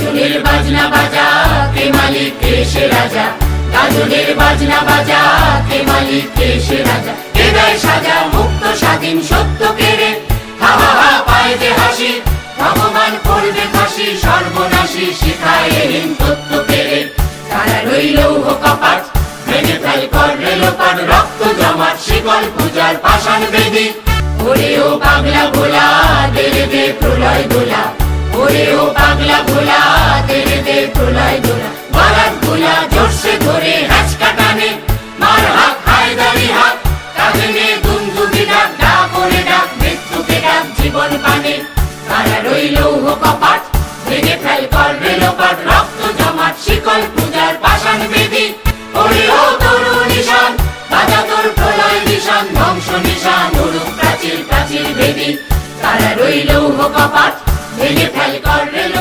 গাজনের বাজনা বাজা, কে মালিক কে সে রাজা। গাজনের বাজনা বাজা, কে মালিক কে সে রাজা। কে দেয় সাজা, মুক্ত স্বাধীন সত্য কেড়ে। হা হা হা পায় যে হাসি, ভগবান করবে ফাঁসি। সর্বনাশী শিখায় এলিন তত্ত্ব কেড়ে। তারা রইল কপাট, ভেঙে ফেল কর রেলোপাট। রক্ত জমাট শিকল পূজার পাষাণ বেদী। ওরে ও পাগলা ভোলা, দেরে দে প্রলয় দোলা। ওরে ও পাগলা ভোলা, দেরে দে প্রলয় দোলা। গলার গোলা জোরসে ধরে হ্যাচকা টানে। মার হাক হায়দারি হাক, কাঁধে নে দুন্দুবি ডাক। ডাক ওরে ডাক, মৃত্যুকে ডাক জীবন পানে। তারা রইল কপাট, ভেঙে ফেল কর রেলোপাট। রক্ত জমাট শিকল পূজার পাষাণ বেদী। ওরে ও তরু নিশান, বাজা তোর প্রলয় নিশান। ধ্বংস নিশান উড়ুক প্রাচীর প্রাচীর বেদী। তারা রইল কপাট, ভেঙে ফেল কর রেলোপাট।